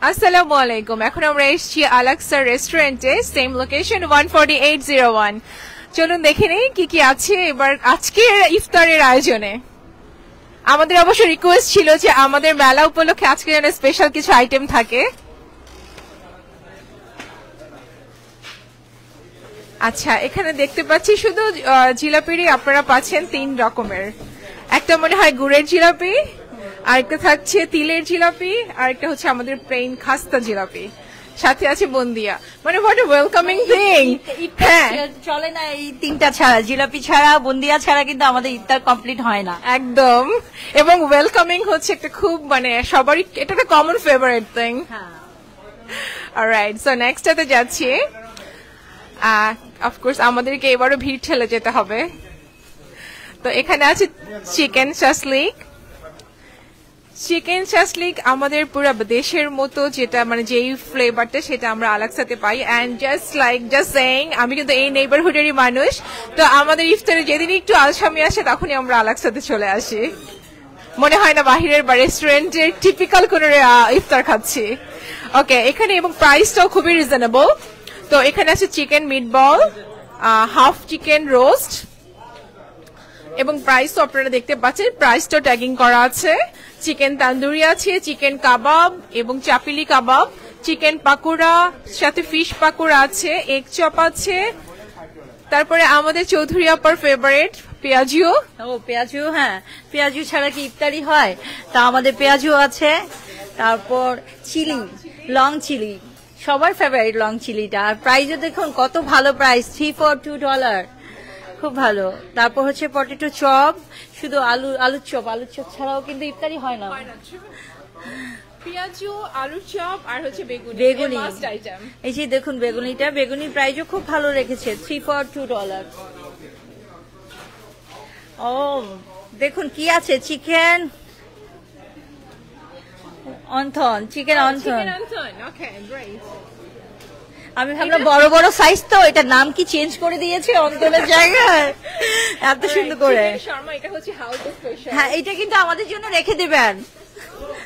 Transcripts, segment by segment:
আসসালামু আলাইকুম। এখন আমরা এসেছি আলাক্সা রেস্টুরেন্টে, সেম লোকেশন 14801। চলুন দেখে নেই কি কি আছে এবার আজকের ইফতারের আয়োজনে। আমাদের অবশ্য রিকোয়েস্ট ছিল যে আমাদের মেলা উপলক্ষে আজকে যেন স্পেশাল কিছু আইটেম থাকে। আচ্ছা, এখানে দেখতে পাচ্ছি শুধু জিলাপিরই আপনারা পাচ্ছেন 3 রকমের। একটা মনে হয় গুড়ের জিলাপি, আরেকটা থাকছে তিলের জিলাপি, আরেকটা হচ্ছে আমাদের প্লেন খাস্তা জিলাপি, সাথে আছে বন্দিয়া। মানে হোয়াট এ ওয়েলকামিং থিং। হ্যাঁ, চলে না এই তিনটা ছাড়া, জিলাপি ছাড়া বন্দিয়া ছাড়া কিন্তু আমাদের ইফতার কমপ্লিট হয় না একদম। এবং ওয়েলকামিং হচ্ছে একটা খুব মানে সবারই এটা একটা common favourite thing. Alright, so next এতে যাচ্ছি। অফকোর্স আমাদেরকে এবারও ভিড় ঠেলে যেতে হবে। তো এখানে আছে চিকেন শাসলিক। চিকেন শাসলিক আমাদের পুরো দেশের মতো যেটা মানে যেই ফ্লেভারটা সেটা আমরা আলাক্সাতে পাই। অ্যান্ড জাস্ট সেইং, আমি কিন্তু এই নেইবারহুডেরই মানুষ, তো আমাদের ইফতারে যেদিন একটু আলসামি আসে তখনই আমরা আলাক্সাতে চলে আসি। মনে হয় না বাহিরের বা রেস্টুরেন্টের টিপিক্যাল কোন ইফতার খাচ্ছি। ওকে, এখানে এবং প্রাইসটাও খুবই রিজনেবল। তো এখানে আছে chicken meatball, half chicken roast, এবং প্রাইসও আপনারা দেখতে পাচ্ছেন, প্রাইসটাও ট্যাগিং করা আছে। চিকেন তান্দুরি আছে, চিকেন কাবাব এবং চাপিলি কাবাব, চিকেন পাকোড়া, সাথে ফিশ পাকোড়া আছে, এগ চপ আছে। তারপরে আমাদের চৌধুরী আপার ফেভারিট পেঁয়াজু। ও পেঁয়াজু, হ্যাঁ পেঁয়াজু ছাড়া কি ইফতারি হয়? তা আমাদের পেঁয়াজু আছে। তারপর চিলি, লং চিলি, সবার ফেভারিট লং চিলিটা। আর প্রাইসও দেখুন কত ভালো প্রাইস, 3 for $2, খুব ভালো। তারপর হচ্ছে পটেটো চপ, শুধু আলুর চপ ছাড়াও কিন্তু ইফতারি হয় না। পেঁয়াজু, আলুর চপ আর হচ্ছে বেগুনি। এই যে দেখুন বেগুনিটা, বেগুনির প্রাইসও খুব ভালো রেখেছে, 3 for $2। ও দেখুন কি আছে, চিকেন অন্থন, চিকেন অন্থন। আমি ভাবলাম বড় বড় সাইজ, তো এটা নাম কি চেঞ্জ করে দিয়েছে অন্তরের জায়গায়, এত সুন্দর করে। হ্যাঁ, এটা কিন্তু আমাদের জন্য রেখে দেবেন,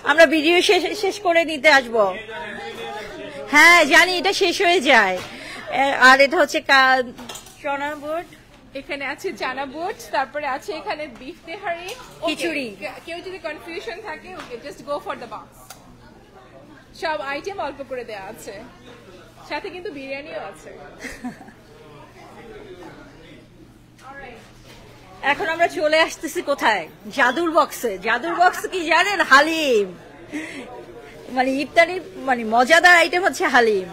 আমরা ভিডিও শেষ করে নিতে আসবো। হ্যাঁ জানি, এটা শেষ হয়ে যায়। আর এটা হচ্ছে চনা বুট, এখানে আছে চানা বুট, তারপরে আছে এখানে বিফ তেহারি, খিচুড়ি। কেউ যদি কনফিউশন থাকে, ওকে just go for the box. সব আইটেম অল্প করে দেওয়া আছে, সাথে কিন্তু বিরিয়ানিও আছে। এখন আমরা চলে আসতেছি কোথায়? জাদুর বক্সে। জাদুর বক্স কি জানেন? হালিম। মানে ইফতারি মানে মজাদার আইটেম হচ্ছে হালিম।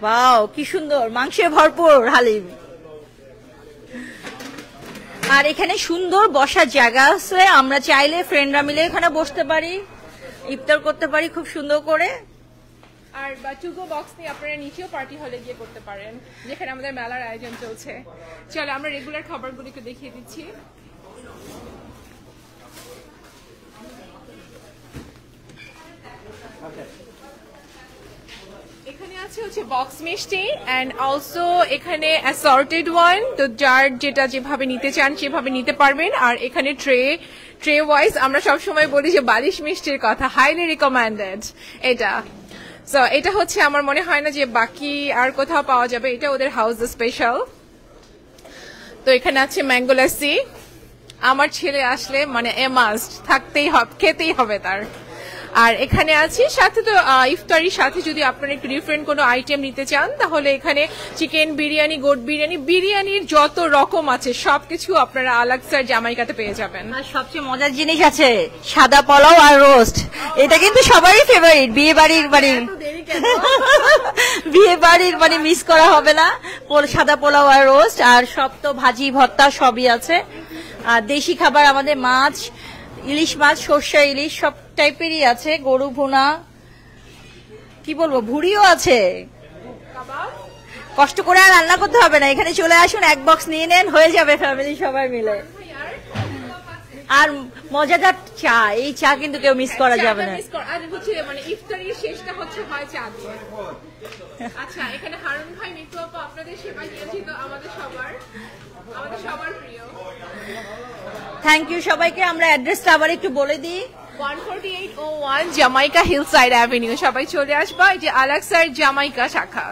ওয়াও, কি সুন্দর, মাংসে ভরপুর হালিম। আর এখানে সুন্দর বসার জায়গা আছে, আমরা চাইলে ফ্রেন্ডরা মিলে এখানে বসতে পারি, ইফতার করতে পারি খুব সুন্দর করে। আর বা টুগো বক্স নিয়ে আপনারা নিচেও পার্টি হলে গিয়ে করতে পারেন, যেখানে আমাদের মেলার আয়োজন চলছে। চলো আমরা রেগুলার খাবারগুলিকে দেখিয়ে দিচ্ছি। এখানে আছে হচ্ছে বক্স মিষ্টি, এন্ড অলসো এখানে অ্যাসর্টেড ওয়ান, তো যার যেটা যেভাবে নিতে চান সেভাবে নিতে পারবেন। আর এখানে ট্রে ওয়াইজ আমরা সবসময় বলি যে বালিশ মিষ্টির কথা, হাইলি রিকমেন্ডেড এটা। সো এটা হচ্ছে আমার মনে হয় না যে বাকি আর কোথাও পাওয়া যাবে, এটা ওদের হাউস স্পেশাল। তো এখানে আছে ম্যাঙ্গো লাসি, আমার ছেলে আসলে মানে এ মাস্ট থাকতেই হবে, খেতেই হবে তার। আর এখানে আছে সাথে তো ইফতারির সাথে যদি আপনারা একটু ডিফারেন্ট কোনো আইটেম নিতে চান, তাহলে এখানে চিকেন বিরিয়ানি, গোট বিরিয়ানি, বিরিয়ানির যত রকম আছে সবকিছু আপনারা আলাক্সার জামাইকাতে পেয়ে যাবেন। আর সবচেয়ে মজার জিনিস আছে, সাদা পোলাও আর রোস্ট। এটা কিন্তু সবারই ফেভারিট, বিয়ে বাড়ির মানে মিস করা হবে না। সাদা পোলাও আর রোস্ট, আর সব তো ভাজি ভর্তা সবই আছে। আর দেশি খাবার আমাদের মাছ, ইলিশ মাছ, সর্ষে ইলিশ সব টাইপেরই আছে, গরু ভুনা, কি বলবো, ভুড়িও আছে। কষ্ট করে আর রান্না করতে হবে না, এখানে চলে আসুন, এক বক্স নিয়ে নেন, হয়ে যাবে ফ্যামিলি সবাই মিলে। আর মজাদার চা, এই চা কিন্তু কেউ মিস করা যাবে না। মানে ইফতারির শেষটা হচ্ছে হয় চা দিয়ে। আচ্ছা, এখানে হারুন ভাই, মিতু আপা আপনাদের সেবা নিয়োজিত, আমাদের সবার প্রিয়। থ্যাংক ইউ সবাইকে। আমরা অ্যাড্রেসটা আবার একটু বলে দিই। 14801 জামাইকা হিলসাইড অ্যাভিনিউ, সবাই চলে আসবা, এই যে আলাক্সার জামাইকা শাখা।